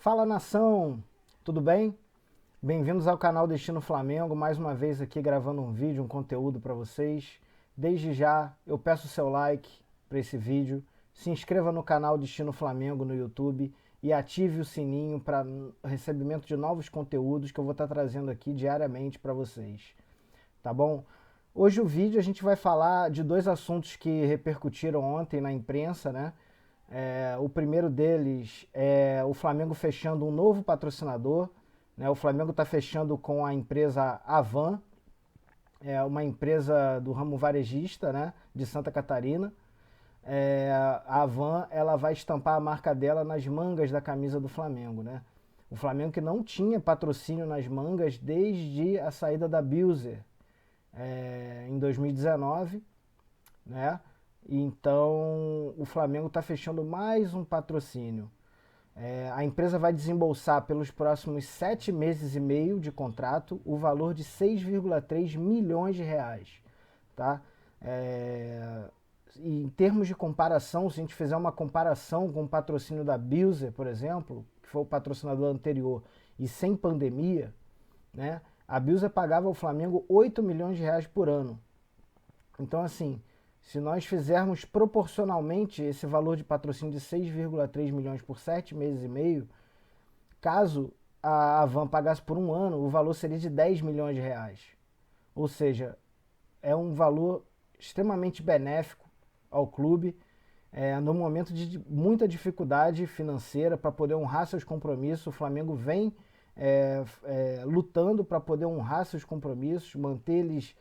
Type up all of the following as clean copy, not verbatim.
Fala nação, tudo bem? Bem-vindos ao canal Destino Flamengo, mais uma vez aqui gravando um vídeo, um conteúdo para vocês. Desde já eu peço o seu like para esse vídeo, se inscreva no canal Destino Flamengo no YouTube e ative o sininho para recebimento de novos conteúdos que eu vou estar trazendo aqui diariamente para vocês, tá bom? Hoje o vídeo a gente vai falar de dois assuntos que repercutiram ontem na imprensa, né? O primeiro deles é o Flamengo fechando um novo patrocinador, né? O Flamengo está fechando com a empresa Avan, uma empresa do ramo varejista, né, de Santa Catarina. A Avan ela vai estampar a marca dela nas mangas da camisa do Flamengo, né? O Flamengo que não tinha patrocínio nas mangas desde a saída da Bilzer em 2019, né? Então o Flamengo está fechando mais um patrocínio. A empresa vai desembolsar pelos próximos 7 meses e meio de contrato o valor de 6,3 milhões de reais. Tá? E em termos de comparação, se a gente fizer uma comparação com o patrocínio da Bilzer, por exemplo, que foi o patrocinador anterior, e sem pandemia, né, a Bilzer pagava ao Flamengo 8 milhões de reais por ano. Então, assim, se nós fizermos proporcionalmente esse valor de patrocínio de 6,3 milhões por 7 meses e meio, caso a Avan pagasse por um ano, o valor seria de 10 milhões de reais. Ou seja, é um valor extremamente benéfico ao clube, no momento de muita dificuldade financeira para poder honrar seus compromissos. O Flamengo vem lutando para poder honrar seus compromissos, mantê-los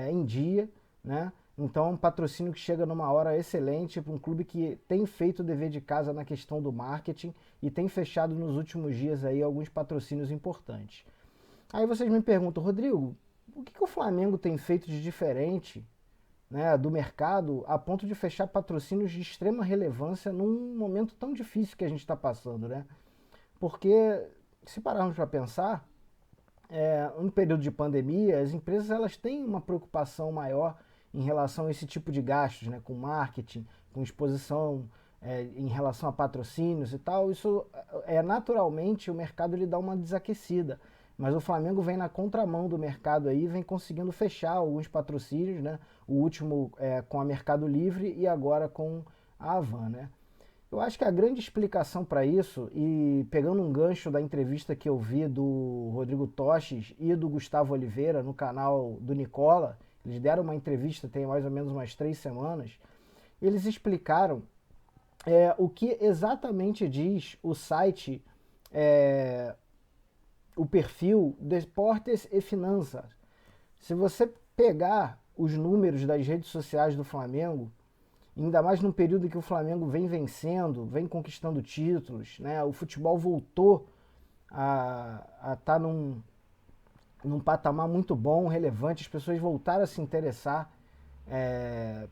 em dia, né? Então é um patrocínio que chega numa hora excelente para um clube que tem feito o dever de casa na questão do marketing e tem fechado nos últimos dias aí alguns patrocínios importantes. Aí vocês me perguntam, Rodrigo, o que o Flamengo tem feito de diferente, né, do mercado a ponto de fechar patrocínios de extrema relevância num momento tão difícil que a gente está passando, né? Porque se pararmos para pensar, no período de pandemia, as empresas elas têm uma preocupação maior em relação a esse tipo de gastos, né, com marketing, com exposição, em relação a patrocínios e tal. Isso naturalmente o mercado ele dá uma desaquecida. Mas o Flamengo vem na contramão do mercado aí, vem conseguindo fechar alguns patrocínios, né? O último com a Mercado Livre e agora com a Avan, né? Eu acho que a grande explicação para isso, e pegando um gancho da entrevista que eu vi do Rodrigo Toches e do Gustavo Oliveira no canal do Nicola, eles deram uma entrevista tem mais ou menos umas 3 semanas, eles explicaram o que exatamente diz o site, o perfil Deportes e Finanças. Se você pegar os números das redes sociais do Flamengo, ainda mais num período em que o Flamengo vem vencendo, vem conquistando títulos, né? O futebol voltou a estar num patamar muito bom, relevante, as pessoas voltaram a se interessar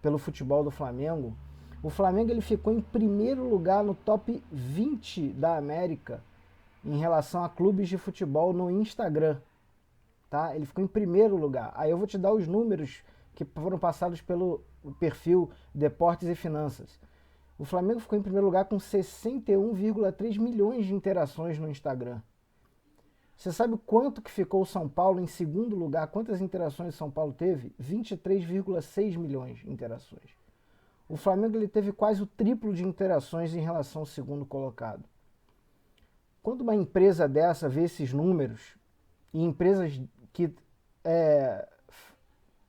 pelo futebol do Flamengo. O Flamengo ele ficou em primeiro lugar no top 20 da América em relação a clubes de futebol no Instagram. Tá? Ele ficou em primeiro lugar. Aí eu vou te dar os números que foram passados pelo perfil Deportes e Finanças. O Flamengo ficou em primeiro lugar com 61,3 milhões de interações no Instagram. Você sabe quanto que ficou o São Paulo em segundo lugar? Quantas interações o São Paulo teve? 23,6 milhões de interações. O Flamengo ele teve quase o triplo de interações em relação ao segundo colocado. Quando uma empresa dessa vê esses números, e empresas que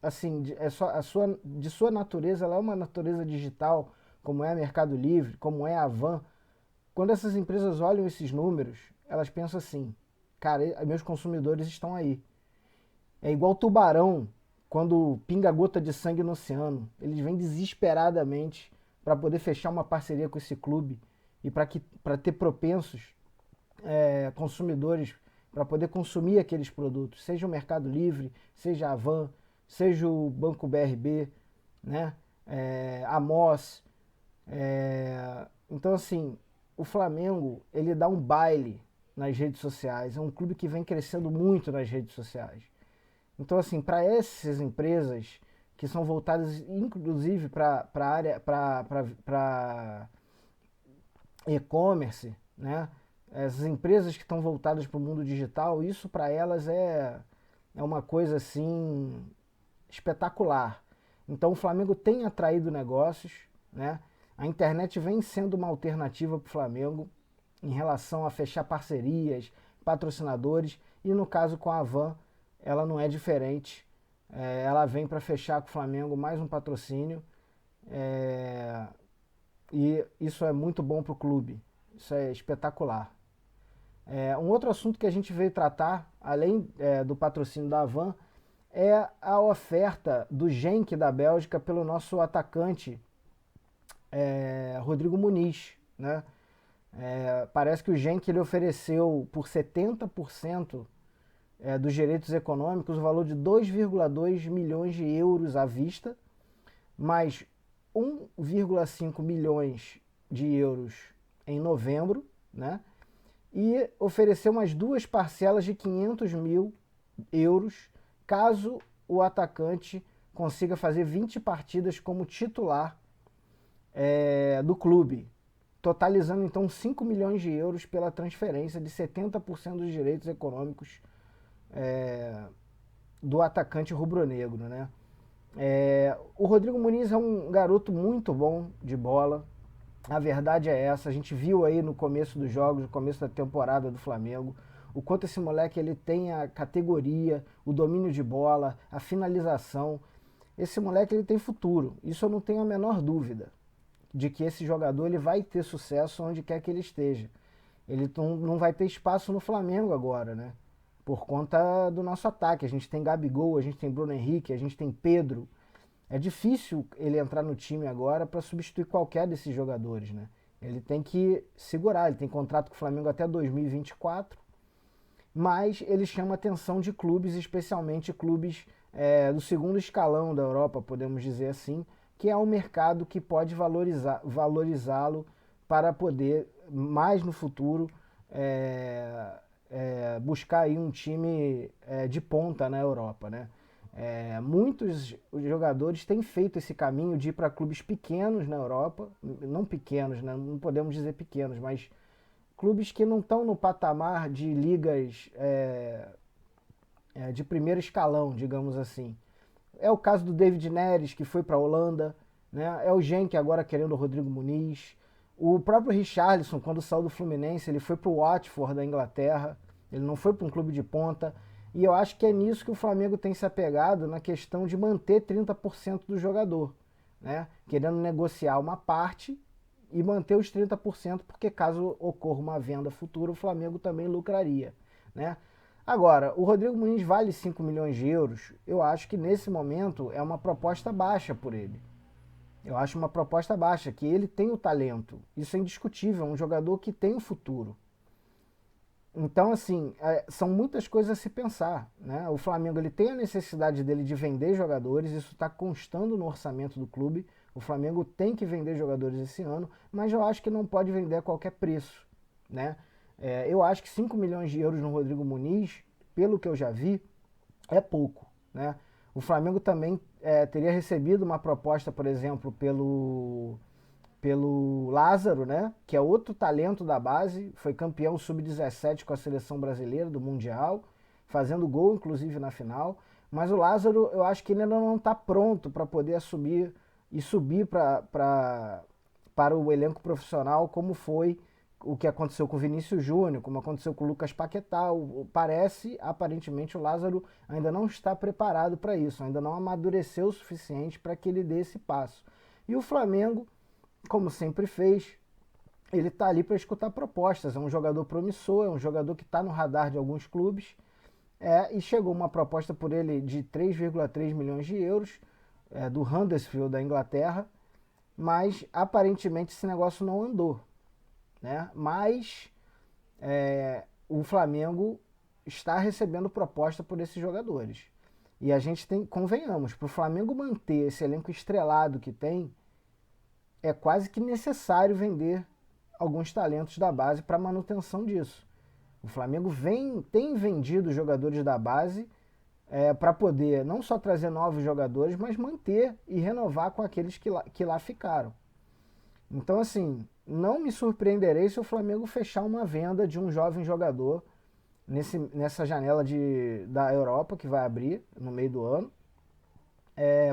assim, de sua natureza, ela é uma natureza digital, como é a Mercado Livre, como é a Avan, quando essas empresas olham esses números, elas pensam assim, cara, meus consumidores estão aí. É igual tubarão, quando pinga gota de sangue no oceano. Eles vêm desesperadamente para poder fechar uma parceria com esse clube e para ter propensos consumidores para poder consumir aqueles produtos, seja o Mercado Livre, seja a Avan, seja o Banco BRB, né? A MOS. Então, assim, o Flamengo, ele dá um baile nas redes sociais. É um clube que vem crescendo muito nas redes sociais. Então, assim, para essas empresas que são voltadas, inclusive, para a área, para e-commerce, né? essas empresas que estão voltadas para o mundo digital, isso para elas é uma coisa assim espetacular. Então o Flamengo tem atraído negócios, né? A internet vem sendo uma alternativa para o Flamengo em relação a fechar parcerias, patrocinadores, e no caso com a Havan, ela não é diferente. Ela vem para fechar com o Flamengo mais um patrocínio, e isso é muito bom para o clube, isso é espetacular. Um outro assunto que a gente veio tratar, além do patrocínio da Havan, é a oferta do Genk da Bélgica pelo nosso atacante Rodrigo Muniz, né? Parece que o Genk ele ofereceu por 70% dos direitos econômicos o valor de 2,2 milhões de euros à vista, mais 1,5 milhões de euros em novembro, né? E ofereceu mais duas parcelas de 500 mil euros caso o atacante consiga fazer 20 partidas como titular do clube, totalizando então 5 milhões de euros pela transferência de 70% dos direitos econômicos do atacante rubro-negro, né? O Rodrigo Muniz é um garoto muito bom de bola, a verdade é essa, a gente viu aí no começo dos jogos, no começo da temporada do Flamengo, o quanto esse moleque ele tem a categoria, o domínio de bola, a finalização. Esse moleque ele tem futuro, isso eu não tenho a menor dúvida, de que esse jogador ele vai ter sucesso onde quer que ele esteja. Ele não vai ter espaço no Flamengo agora, né? Por conta do nosso ataque. A gente tem Gabigol, a gente tem Bruno Henrique, a gente tem Pedro. É difícil ele entrar no time agora para substituir qualquer desses jogadores, né? Ele tem que segurar, ele tem contrato com o Flamengo até 2024, mas ele chama a atenção de clubes, especialmente clubes do segundo escalão da Europa, podemos dizer assim, que é um mercado que pode valorizá-lo para poder, mais no futuro, buscar aí um time de ponta na Europa, né? Muitos jogadores têm feito esse caminho de ir para clubes pequenos na Europa, não pequenos, né? Não podemos dizer pequenos, mas clubes que não estão no patamar de ligas de primeiro escalão, digamos assim. É o caso do David Neres, que foi para a Holanda, né? É o Genk agora querendo o Rodrigo Muniz. O próprio Richarlison, quando saiu do Fluminense, ele foi para o Watford da Inglaterra, ele não foi para um clube de ponta. E eu acho que é nisso que o Flamengo tem se apegado, na questão de manter 30% do jogador, né? Querendo negociar uma parte e manter os 30%, porque caso ocorra uma venda futura, o Flamengo também lucraria, né? Agora, o Rodrigo Muniz vale 5 milhões de euros. Eu acho que nesse momento é uma proposta baixa por ele. Eu acho uma proposta baixa, que ele tem o talento. Isso é indiscutível, é um jogador que tem o futuro. Então, assim, são muitas coisas a se pensar, né? O Flamengo ele tem a necessidade dele de vender jogadores, isso está constando no orçamento do clube. O Flamengo tem que vender jogadores esse ano, mas eu acho que não pode vender a qualquer preço, né? Eu acho que 5 milhões de euros no Rodrigo Muniz, pelo que eu já vi, é pouco, né? O Flamengo também teria recebido uma proposta, por exemplo, pelo Lázaro, né? Que é outro talento da base, foi campeão sub-17 com a seleção brasileira do Mundial, fazendo gol inclusive na final. Mas o Lázaro, eu acho que ele ainda não está pronto para poder assumir e subir para o elenco profissional, como foi o que aconteceu com o Vinícius Júnior, como aconteceu com o Lucas Paquetá. Aparentemente, o Lázaro ainda não está preparado para isso, ainda não amadureceu o suficiente para que ele dê esse passo. E o Flamengo, como sempre fez, ele está ali para escutar propostas. É um jogador promissor, é um jogador que está no radar de alguns clubes. E chegou uma proposta por ele de 3,3 milhões de euros, do Huddersfield da Inglaterra, mas aparentemente esse negócio não andou, né? Mas o Flamengo está recebendo proposta por esses jogadores. E a gente tem, convenhamos, para o Flamengo manter esse elenco estrelado que tem, é quase que necessário vender alguns talentos da base para manutenção disso. O Flamengo tem vendido jogadores da base para poder não só trazer novos jogadores, mas manter e renovar com aqueles que lá ficaram. Então, assim, não me surpreenderei se o Flamengo fechar uma venda de um jovem jogador nessa janela da Europa que vai abrir no meio do ano,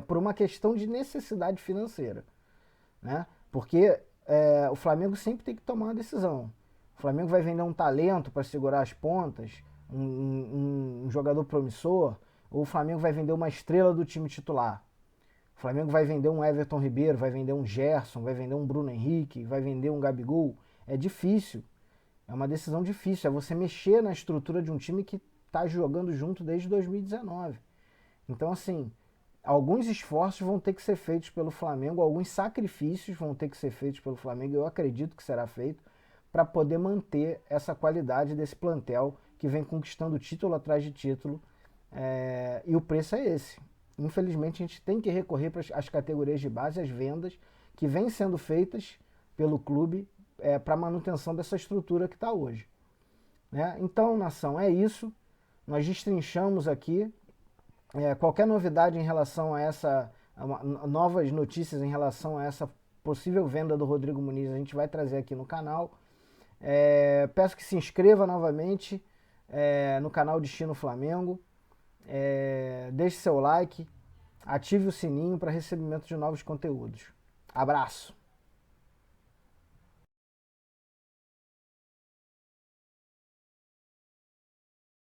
por uma questão de necessidade financeira, né? Porque o Flamengo sempre tem que tomar uma decisão. O Flamengo vai vender um talento para segurar as pontas, um jogador promissor, ou o Flamengo vai vender uma estrela do time titular. O Flamengo vai vender um Everton Ribeiro, vai vender um Gerson, vai vender um Bruno Henrique, vai vender um Gabigol. É difícil. É uma decisão difícil. É você mexer na estrutura de um time que está jogando junto desde 2019. Então, assim, alguns esforços vão ter que ser feitos pelo Flamengo, alguns sacrifícios vão ter que ser feitos pelo Flamengo, eu acredito que será feito, para poder manter essa qualidade desse plantel que vem conquistando título atrás de título. E o preço é esse. Infelizmente, a gente tem que recorrer para as categorias de base, as vendas que vêm sendo feitas pelo clube para a manutenção dessa estrutura que está hoje. Né? Então, nação, é isso. Nós destrinchamos aqui. Qualquer novidade em relação a novas notícias em relação a essa possível venda do Rodrigo Muniz, a gente vai trazer aqui no canal. Peço que se inscreva novamente no canal Destino Flamengo. Deixe seu like, ative o sininho para recebimento de novos conteúdos. Abraço!